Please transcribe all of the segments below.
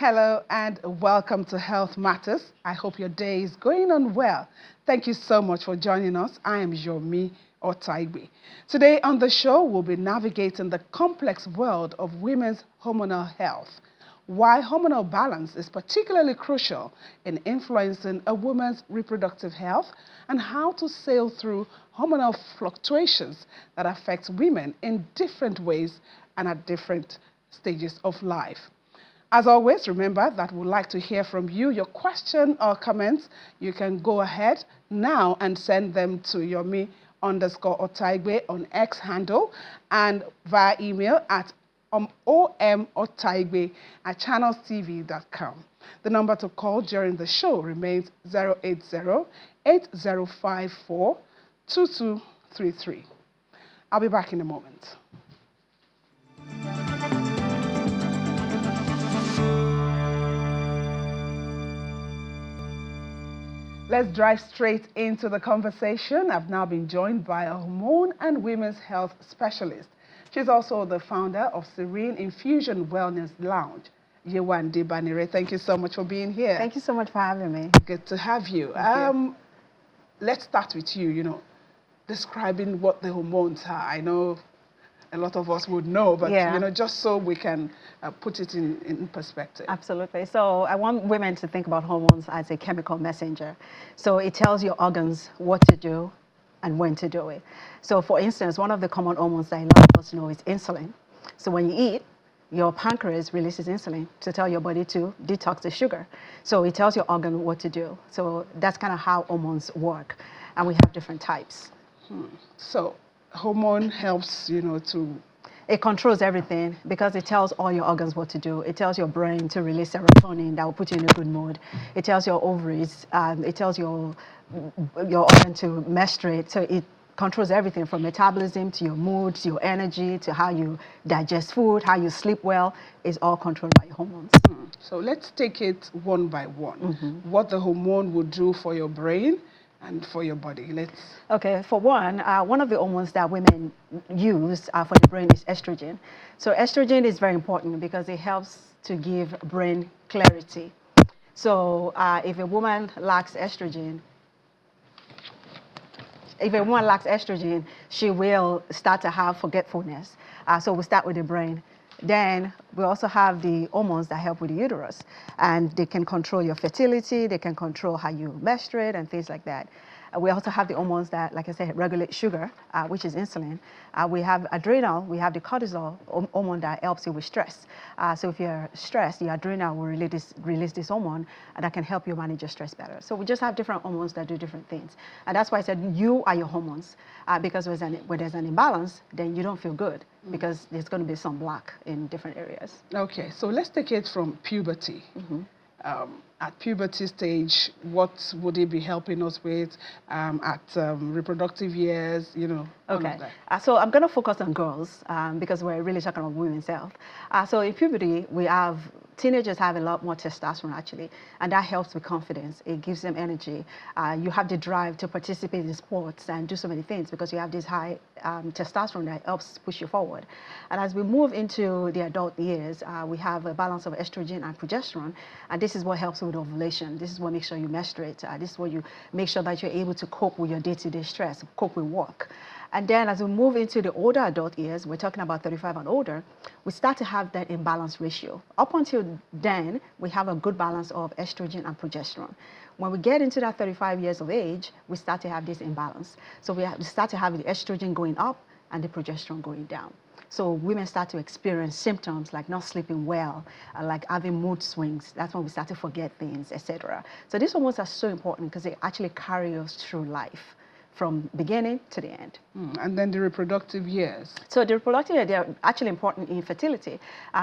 Hello and welcome to Health Matters. I hope your day is going on well. Thank you so much for joining us. I am Yomi Otaigbe. Today on the show, we'll be navigating the complex world of women's hormonal health, why hormonal balance is particularly crucial in influencing a woman's reproductive health, and how to sail through hormonal fluctuations that affect women in different ways and at different stages of life. As always, remember that we'd like to hear from you. Your question or comments, you can go ahead now and send them to Yomi_Otaigbe on X handle and via email at omotaigbe@channelstv.com. The number to call during the show remains 080-8054-2233. I'll be back in a moment. Let's drive straight into the conversation. I've now been joined by a hormone and women's health specialist. She's also the founder of Serene Infusion Wellness Lounge, Yewande Banire. Thank you so much for being here. Thank you so much for having me. Good to have you. You. Let's start with you, describing what the hormones are. I know a lot of us would know, but just so we can put it in perspective. Absolutely. So I want women to think about hormones as a chemical messenger. So it tells your organs what to do and when to do it. So for instance, one of the common hormones that a lot of us know is insulin. So when you eat, your pancreas releases insulin to tell your body to detox the sugar. So it tells your organ what to do. So that's kind of how hormones work. And we have different types. So hormone helps, It controls everything because it tells all your organs what to do. It tells your brain to release serotonin that will put you in a good mood. It tells your ovaries, it tells your organ to menstruate. So it controls everything from metabolism to your mood, to your energy, to how you digest food, how you sleep well. Is all controlled by your hormones. So let's take it one by one. What the hormone would do for your brain and for your body. Okay, for one of the hormones that women use for the brain is estrogen. So estrogen is very important because it helps to give brain clarity. So if a woman lacks estrogen, she will start to have forgetfulness. So we start with the brain. Then we also have the hormones that help with the uterus, and they can control your fertility, they can control how you menstruate and things like that. We also have the hormones that, like I said, regulate sugar, which is insulin. We have adrenal, we have the cortisol hormone that helps you with stress. So if you're stressed, the adrenal will release this hormone, and that can help you manage your stress better. So we just have different hormones that do different things. And that's why I said you are your hormones, because when there's an imbalance, then you don't feel good because there's going to be some block in different areas. Okay, so let's take it from puberty. At puberty stage, what would it be helping us with at reproductive years, Okay, so I'm going to focus on girls because we're really talking about women's health. So in puberty, teenagers have a lot more testosterone actually, and that helps with confidence. It gives them energy. You have the drive to participate in sports and do so many things because you have this high testosterone that helps push you forward. And as we move into the adult years, we have a balance of estrogen and progesterone, and this is what helps with ovulation. This is what makes sure you menstruate. This is what you make sure that you're able to cope with your day-to-day stress, cope with work. And then as we move into the older adult years, we're talking about 35 and older, we start to have that imbalance ratio. Up until then, we have a good balance of estrogen and progesterone. When we get into that 35 years of age, we start to have this imbalance. So we start to have the estrogen going up and the progesterone going down. So women start to experience symptoms like not sleeping well, like having mood swings. That's when we start to forget things, etc. So these hormones are so important because they actually carry us through life, from beginning to the end. And then the reproductive years. So the reproductive years, they're actually important in fertility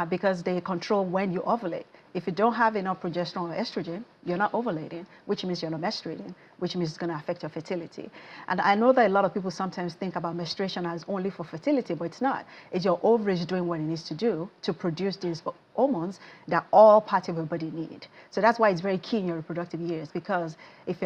because they control when you ovulate. If you don't have enough progesterone or estrogen, you're not ovulating, which means you're not menstruating, which means it's going to affect your fertility. And I know that a lot of people sometimes think about menstruation as only for fertility, but it's not. It's your ovaries doing what it needs to do to produce these hormones that all parts of your body need. So that's why it's very key in your reproductive years, because if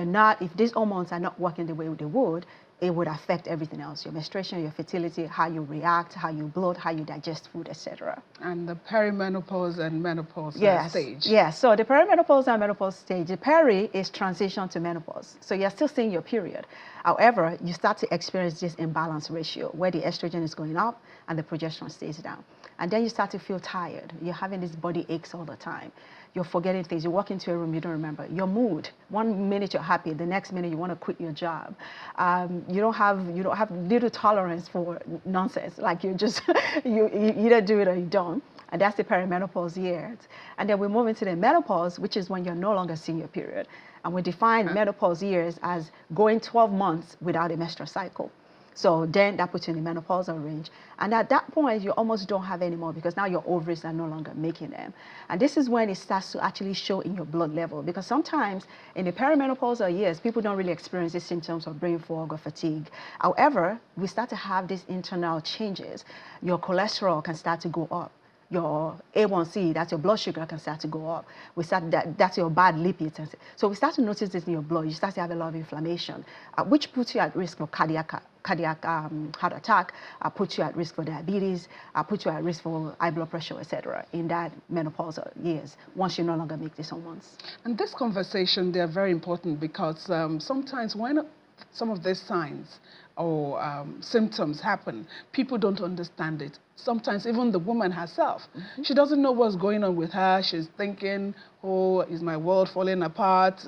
these hormones are not working the way they would, it would affect everything else, your menstruation, your fertility, how you react, how you bloat, how you digest food, etc. And the perimenopause and menopause stage. Yes, so the perimenopause and menopause stage, the peri is transition to menopause. So you're still seeing your period. However, you start to experience this imbalance ratio where the estrogen is going up and the progesterone stays down. And then you start to feel tired. You're having these body aches all the time. You're forgetting things. You walk into a room, you don't remember. Your mood, 1 minute you're happy, the next minute you want to quit your job. You don't have little tolerance for nonsense. Like you just, you either do it or you don't. And that's the perimenopause years. And then we move into the menopause, which is when you're no longer seeing your period. And we define menopause years as going 12 months without a menstrual cycle. So then that puts you in the menopausal range. And at that point, you almost don't have any more because now your ovaries are no longer making them. And this is when it starts to actually show in your blood level. Because sometimes in the perimenopausal years, people don't really experience these symptoms of brain fog or fatigue. However, we start to have these internal changes. Your cholesterol can start to go up. Your A1C, that's your blood sugar, can start to go up. That's your bad lipids. So we start to notice this in your blood. You start to have a lot of inflammation, which puts you at risk for cardiac heart attack, puts you at risk for diabetes, puts you at risk for high blood pressure, etc. in that menopausal years, once you no longer make these hormones. And this conversation, they're very important because sometimes when some of these signs or symptoms happen, people don't understand it. Sometimes even the woman herself, she doesn't know what's going on with her. She's thinking, oh, is my world falling apart?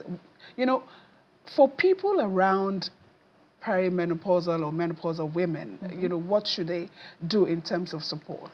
You know, for people around perimenopausal or menopausal women, you know, what should they do in terms of support?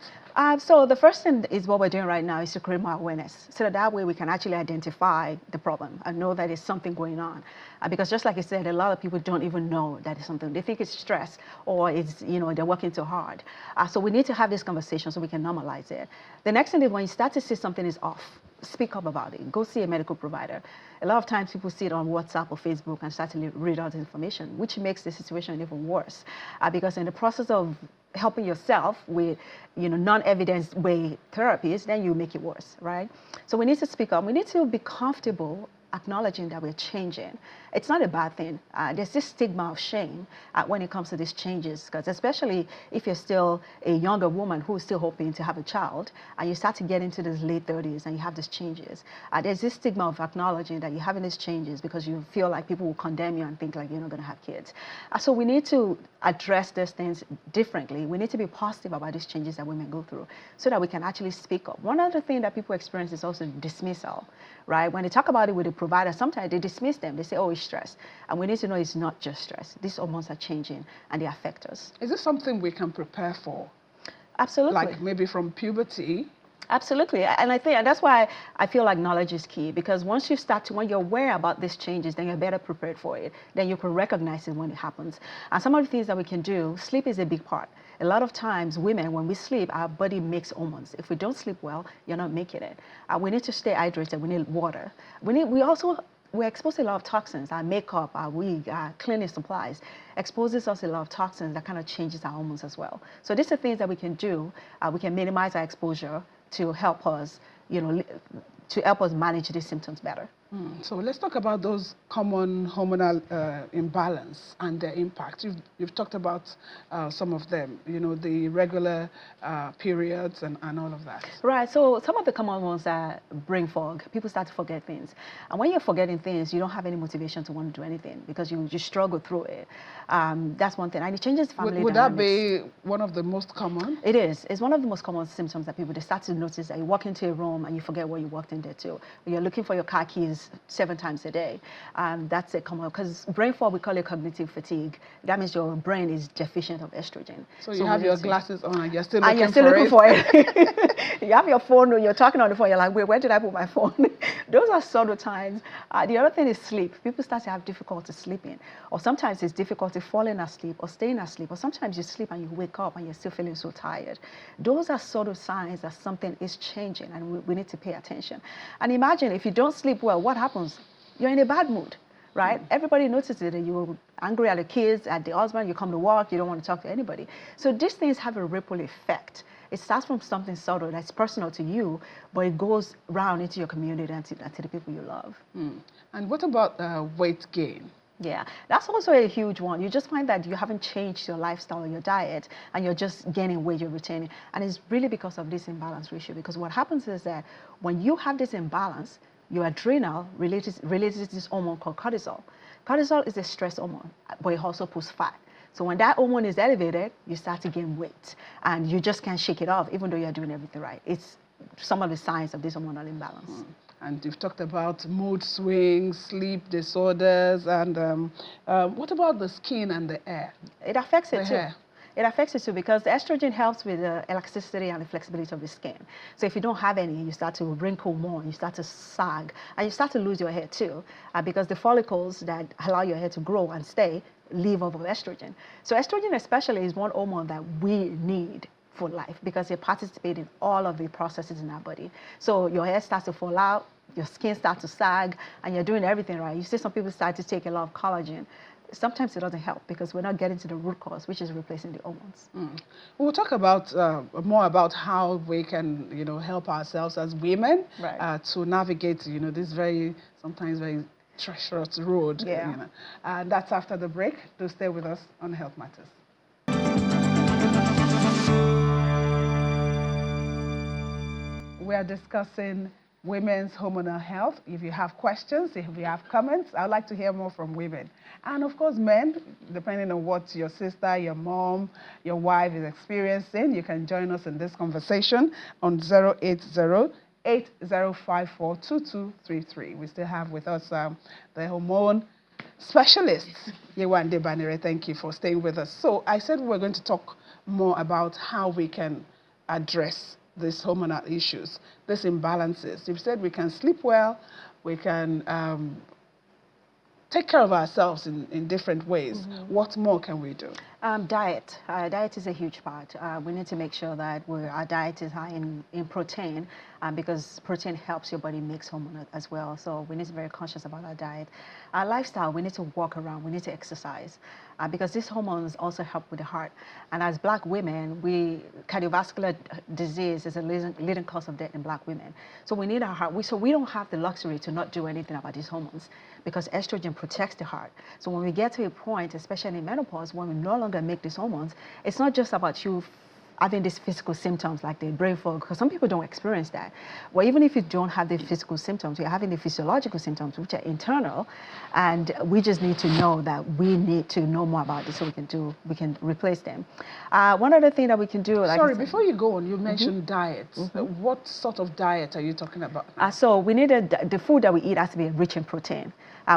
So the first thing is what we're doing right now is to create more awareness so that way we can actually identify the problem and know that there's something going on. Because just like I said, a lot of people don't even know that it's something. They think it's stress or it's, you know, they're working too hard. So we need to have this conversation so we can normalize it. The next thing is when you start to see something is off, speak up about it. Go see a medical provider. A lot of times people see it on WhatsApp or Facebook and start to read out the information, which makes the situation even worse. Because in the process of helping yourself with, you know, non-evidence-based therapies, then you make it worse, right? So we need to speak up. We need to be comfortable acknowledging that we're changing. It's not a bad thing. There's this stigma of shame when it comes to these changes, because especially if you're still a younger woman who's still hoping to have a child, and you start to get into these late 30s and you have these changes, there's this stigma of acknowledging that you're having these changes because you feel like people will condemn you and think like you're not going to have kids. So we need to address these things differently. We need to be positive about these changes that women go through so that we can actually speak up. One other thing that people experience is also dismissal, right? When they talk about it with the provider, sometimes they dismiss them. They say, oh, it's stress. And we need to know it's not just stress. These hormones are changing and they affect us. Is this something we can prepare for? Absolutely. Like maybe from puberty? Absolutely. And I think, and that's why I feel like knowledge is key, because once you start to, when you're aware about these changes, then you're better prepared for it. Then you can recognize it when it happens. And some of the things that we can do, sleep is a big part. A lot of times, women, when we sleep, our body makes hormones. If we don't sleep well, you're not making it. We need to stay hydrated. We need water. We're exposed to a lot of toxins. Our makeup, our wig, our cleaning supplies exposes us to a lot of toxins that kind of changes our hormones as well. So these are things that we can do. We can minimize our exposure to help us, you know, to help us manage these symptoms better. So let's talk about those common hormonal imbalance and their impact. You've talked about some of them, you know, the regular periods and all of that. Right, so some of the common ones are brain fog. People start to forget things. And when you're forgetting things, you don't have any motivation to want to do anything because you just struggle through it. That's one thing. And it changes family Would dynamics. that be one of the most common? It is. It's one of the most common symptoms that people, they start to notice that you walk into a room and you forget what you walked in there to. You're looking for your car keys 7 times a day. That's a common, because brain fog, we call it cognitive fatigue. That means your brain is deficient of estrogen. So you have your glasses on and you're still looking for it. You have your phone, you're talking on the phone, you're like, wait, where did I put my phone? Those are subtle times. The other thing is sleep. People start to have difficulty sleeping. Or sometimes it's difficulty falling asleep or staying asleep. Or sometimes you sleep and you wake up and you're still feeling so tired. Those are subtle signs that something is changing and we need to pay attention. And imagine if you don't sleep well, what happens? You're in a bad mood, right? Everybody notices it. You're angry at the kids, at the husband, you come to work, you don't want to talk to anybody. So these things have a ripple effect. It starts from something subtle that's personal to you, but it goes round into your community and to the people you love. And what about weight gain? Yeah, that's also a huge one. You just find that you haven't changed your lifestyle or your diet, and you're just gaining weight, you're retaining. And it's really because of this imbalance ratio. Because what happens is that when you have this imbalance, your adrenal related to this hormone called cortisol. Cortisol is a stress hormone, but it also pulls fat. So when that hormone is elevated, you start to gain weight, and you just can't shake it off, even though you're doing everything right. It's some of the signs of this hormonal imbalance. And you've talked about mood swings, sleep disorders, and what about the skin and the hair? It affects it The too. hair. It affects it too because the estrogen helps with the elasticity and the flexibility of the skin. So if you don't have any, you start to wrinkle more, you start to sag, and you start to lose your hair too because the follicles that allow your hair to grow and stay live off of estrogen. So estrogen especially is one hormone that we need for life because it participates in all of the processes in our body. So your hair starts to fall out, your skin starts to sag, and you're doing everything right. You see some people start to take a lot of collagen. Sometimes it doesn't help because we're not getting to the root cause, which is replacing the hormones. We'll talk about more about how we can, help ourselves as women to navigate, this sometimes very treacherous road. Yeah. And that's after the break. Do stay with us on Health Matters. We are discussing women's hormonal health. If you have questions, if you have comments, I'd like to hear more from women. And of course, men, depending on what your sister, your mom, your wife is experiencing, you can join us in this conversation on 080-8054-2233. We still have with us the hormone specialist, Yewande Banire. Thank you for staying with us. So I said we're going to talk more about how we can address these hormonal issues, these imbalances. You've said we can sleep well, we can take care of ourselves in different ways. What more can we do? Diet. Diet is a huge part. We need to make sure that our diet is high in protein because protein helps your body make hormone as well. So we need to be very conscious about our diet. Our lifestyle, we need to walk around, we need to exercise because these hormones also help with the heart. And as Black women, cardiovascular disease is a leading cause of death in Black women. So we need our heart. So we don't have the luxury to not do anything about these hormones because estrogen protects the heart. So when we get to a point, especially in menopause, when we no longer make these hormones, it's not just about you having these physical symptoms like the brain fog, because some people don't experience that. Well, even if you don't have the physical symptoms, you're having the physiological symptoms, which are internal, and we just need to know that we need to know more about this so we can replace them. One other thing that we can do, like sorry, before you go on, you mentioned diets. What sort of diet are you talking about? So we need the food that we eat has to be rich in protein.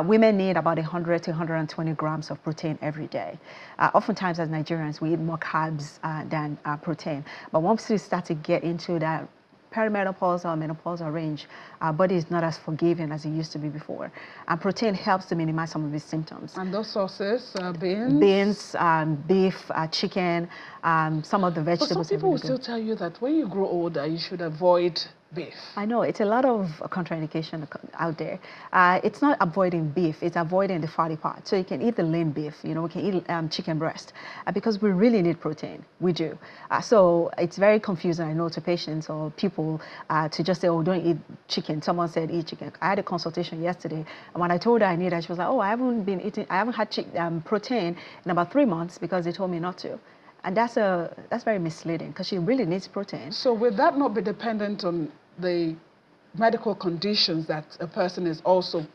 Women need about 100 to 120 grams of protein every day. Oftentimes as Nigerians, we eat more carbs than protein. But once we start to get into that perimenopause or menopausal range, our body is not as forgiving as it used to be before. And protein helps to minimize some of these symptoms. And those sources, beans? Beans, beef, chicken, some of the vegetables. But some people will still tell you that when you grow older, you should avoid beef. I know, it's a lot of contraindication out there. It's not avoiding beef, it's avoiding the fatty part. So you can eat the lean beef, we can eat chicken breast because we really need protein, we do. So it's very confusing, I know, to patients or people to just say, oh, don't eat chicken. Someone said eat chicken. I had a consultation yesterday, and when I told her I need it, she was like, oh, I haven't had protein in about 3 months because they told me not to. And that's very misleading because she really needs protein. So would that not be dependent on the medical conditions that a person is also,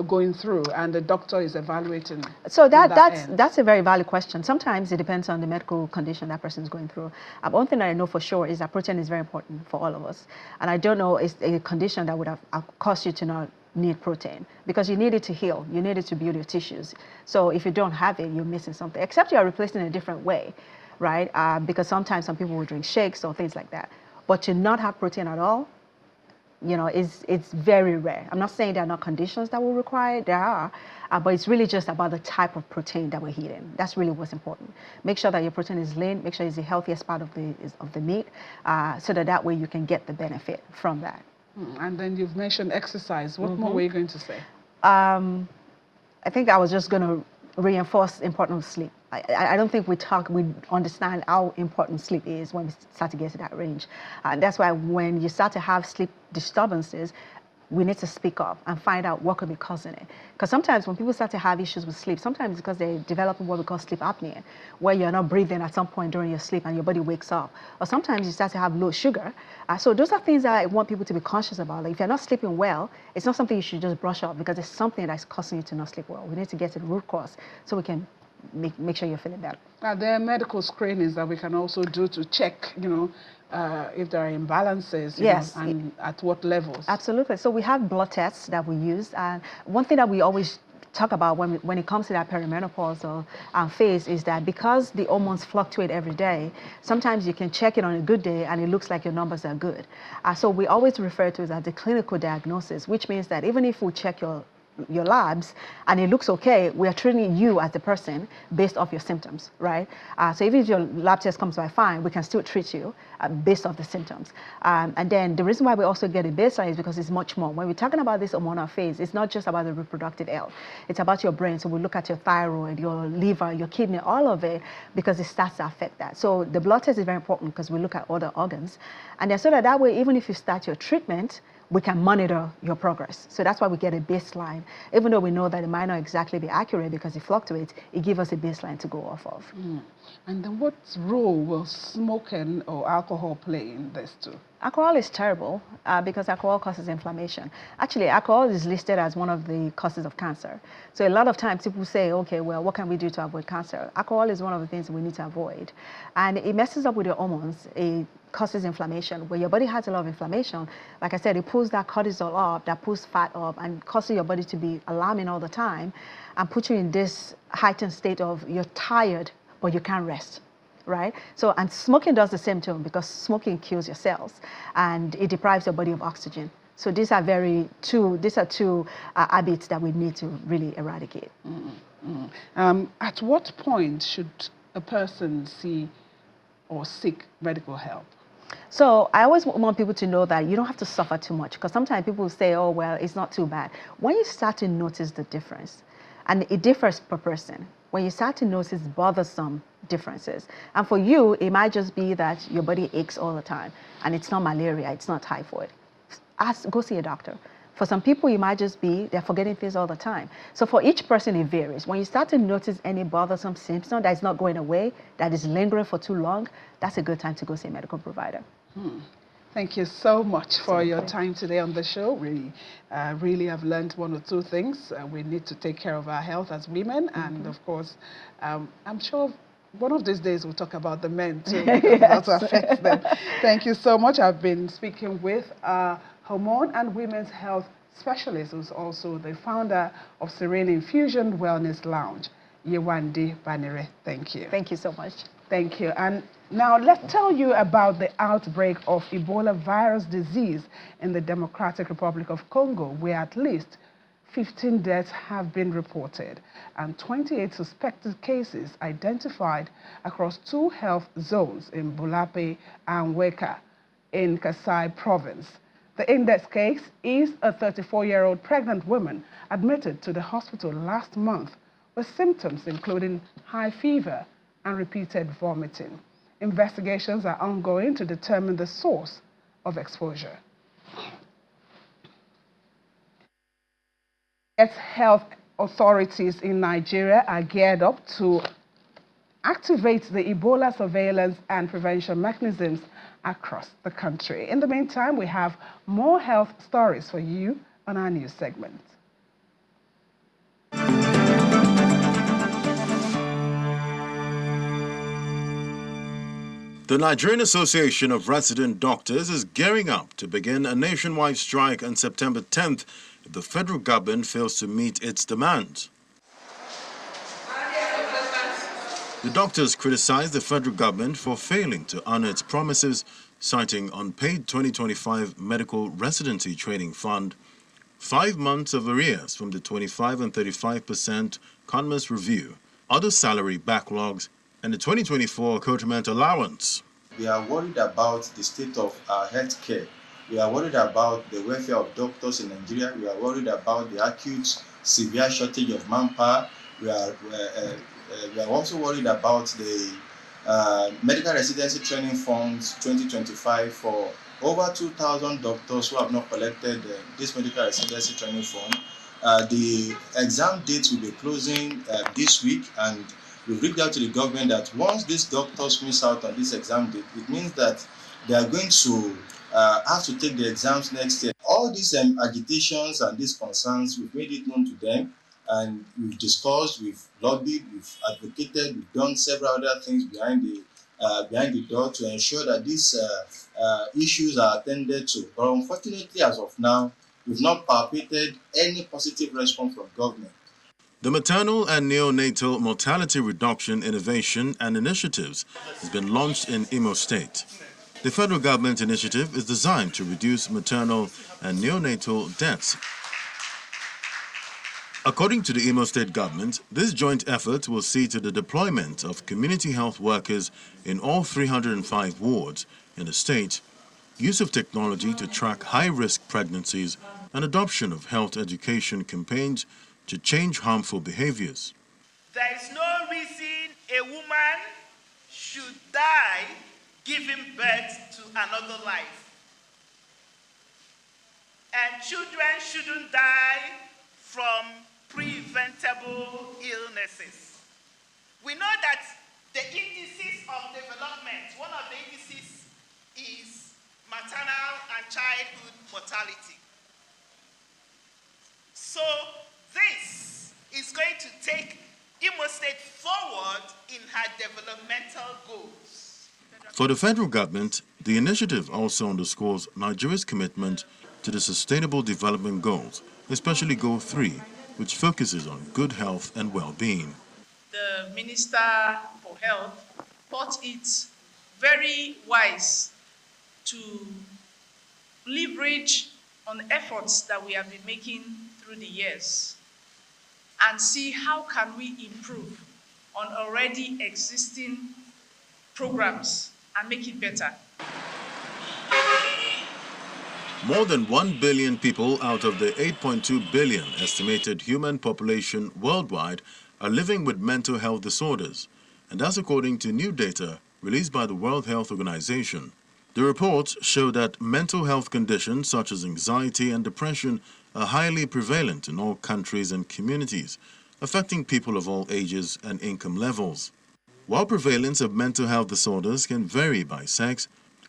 going through and the doctor is evaluating? So that's a very valid question. Sometimes it depends on the medical condition that person is going through. One thing that I know for sure is that protein is very important for all of us. And I don't know it's a condition that would have caused you to not need protein because you need it to heal. You need it to build your tissues. So if you don't have it, you're missing something, except you are replacing it in a different way. Right? Because sometimes some people will drink shakes or things like that. But to not have protein at all, it's very rare. I'm not saying there are not conditions that will require it. There are. But it's really just about the type of protein that we're eating. That's really what's important. Make sure that your protein is lean. Make sure it's the healthiest part of the meat so that way you can get the benefit from that. And then you've mentioned exercise. What more were you going to say? I think I was just going to reinforce the importance of sleep. I don't think we understand how important sleep is when we start to get to that range. That's why when you start to have sleep disturbances, we need to speak up and find out what could be causing it. Because sometimes when people start to have issues with sleep, sometimes it's because they're developing what we call sleep apnea, where you're not breathing at some point during your sleep and your body wakes up. Or sometimes you start to have low sugar. So those are things that I want people to be conscious about. Like if you're not sleeping well, it's not something you should just brush off because it's something that's causing you to not sleep well. We need to get to the root cause so we can make sure you're feeling better. There are medical screenings that we can also do to check, if there are imbalances, yes, and at what levels. Absolutely. So we have blood tests that we use, and one thing that we always talk about when it comes to that perimenopause phase is that because the hormones fluctuate every day, sometimes you can check it on a good day and it looks like your numbers are good. So we always refer to it as the clinical diagnosis, which means that even if we check your labs and it looks okay, we are treating you as the person based off your symptoms, right? So even if your lab test comes back fine, we can still treat you based off the symptoms. And then the reason why we also get a baseline is because it's much more. When we're talking about this hormonal phase, it's not just about the reproductive health. It's about your brain. So we look at your thyroid, your liver, your kidney, all of it, because it starts to affect that. So the blood test is very important because we look at other organs. And then so that way, even if you start your treatment, we can monitor your progress. So that's why we get a baseline. Even though we know that it might not exactly be accurate because it fluctuates, it gives us a baseline to go off of. And then what role will smoking or alcohol play in this too? Alcohol is terrible because alcohol causes inflammation. Actually, alcohol is listed as one of the causes of cancer. So a lot of times people say, okay, well, what can we do to avoid cancer? Alcohol is one of the things we need to avoid. And it messes up with your hormones. It causes inflammation. Where your body has a lot of inflammation, like I said, it pulls that cortisol up, that pulls fat up, and causes your body to be alarming all the time and put you in this heightened state of you're tired, but you can't rest. Right? So, and smoking does the same too because smoking kills your cells and it deprives your body of oxygen. So these are two habits that we need to really eradicate. At what point should a person see or seek medical help? So I always want people to know that you don't have to suffer too much because sometimes people say, oh, well, it's not too bad. When you start to notice the difference, and it differs per person, when you start to notice bothersome differences. And for you, it might just be that your body aches all the time and it's not malaria, it's not typhoid. Go see a doctor. For some people, it might just be they're forgetting things all the time. So for each person, it varies. When you start to notice any bothersome symptom that is not going away, that is lingering for too long, that's a good time to go see a medical provider. Thank you so much for your time today on the show. We really have learned one or two things. We need to take care of our health as women. And of course, I'm sure one of these days we'll talk about the men too, because that affects them. Thank you so much. I've been speaking with Hormone and Women's Health Specialist, who's also the founder of Serene Infusion Wellness Lounge, Yewande Banire. Thank you. Thank you so much. Thank you. And now let's tell you about the outbreak of Ebola virus disease in the Democratic Republic of Congo, where at least 15 deaths have been reported and 28 suspected cases identified across 2 health zones in Bulape and Weka in Kasai province. The index case is a 34-year-old pregnant woman admitted to the hospital last month with symptoms including high fever and repeated vomiting. Investigations are ongoing to determine the source of exposure. Health authorities in Nigeria are geared up to activate the Ebola surveillance and prevention mechanisms across the country. In the meantime, we have more health stories for you on our news segment. The Nigerian Association of Resident Doctors is gearing up to begin a nationwide strike on September 10th if the federal government fails to meet its demands. The doctors criticized the federal government for failing to honor its promises, citing unpaid 2025 medical residency training fund, 5 months of arrears from the 25 and 35% Conmas review, other salary backlogs, and the 2024 accoutrement allowance. We are worried about the state of our health care. We are worried about the welfare of doctors in Nigeria. We are worried about the acute, severe shortage of manpower. We are also worried about the medical residency training funds 2025 for over 2,000 doctors who have not collected this medical residency training form. The exam dates will be closing this week, and we've reached out to the government that once these doctors miss out on this exam date, it means that they are going to have to take the exams next year. All these agitations and these concerns, we've made it known to them, and we've discussed, we've lobbied, we've advocated, we've done several other things behind the door to ensure that these issues are attended to. But unfortunately, as of now, we've not palpated any positive response from government. The Maternal and Neonatal Mortality Reduction Innovation and Initiatives has been launched in Imo State. The federal government initiative is designed to reduce maternal and neonatal deaths. According to the Imo State government, this joint effort will see to the deployment of community health workers in all 305 wards in the state, use of technology to track high-risk pregnancies, and adoption of health education campaigns to change harmful behaviors. There is no reason a woman should die giving birth to another life. And children shouldn't die from preventable illnesses. We know that the indices of development, one of the indices is maternal and childhood mortality. So this is going to take Imo State forward in her developmental goals. For the federal government, the initiative also underscores Nigeria's commitment to the Sustainable Development Goals, especially Goal 3, which focuses on good health and well-being. The Minister for Health thought it very wise to leverage on the efforts that we have been making through the years and see how can we improve on already existing programs and make it better. More than 1 billion people out of the 8.2 billion estimated human population worldwide are living with mental health disorders, and that's according to new data released by the World Health Organization. The reports show that mental health conditions such as anxiety and depression are highly prevalent in all countries and communities, affecting people of all ages and income levels. While prevalence of mental health disorders can vary by sex,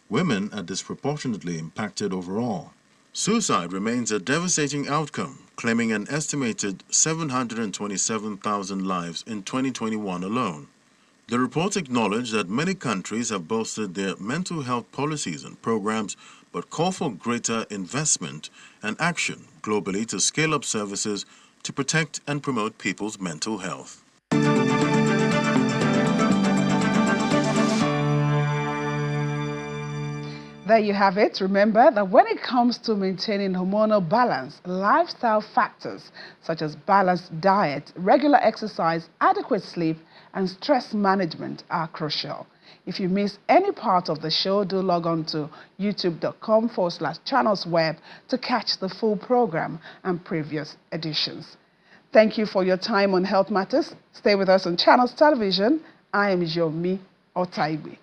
women are disproportionately impacted overall. Suicide remains a devastating outcome, claiming an estimated 727,000 lives in 2021 alone. The reports acknowledge that many countries have bolstered their mental health policies and programs, but call for greater investment and action globally to scale up services to protect and promote people's mental health. There you have it. Remember that when it comes to maintaining hormonal balance, lifestyle factors such as balanced diet, regular exercise, adequate sleep, and stress management are crucial. If you miss any part of the show, do log on to youtube.com/channelsweb to catch the full program and previous editions. Thank you for your time on Health Matters. Stay with us on Channels Television. I am Yomi Otaigbe.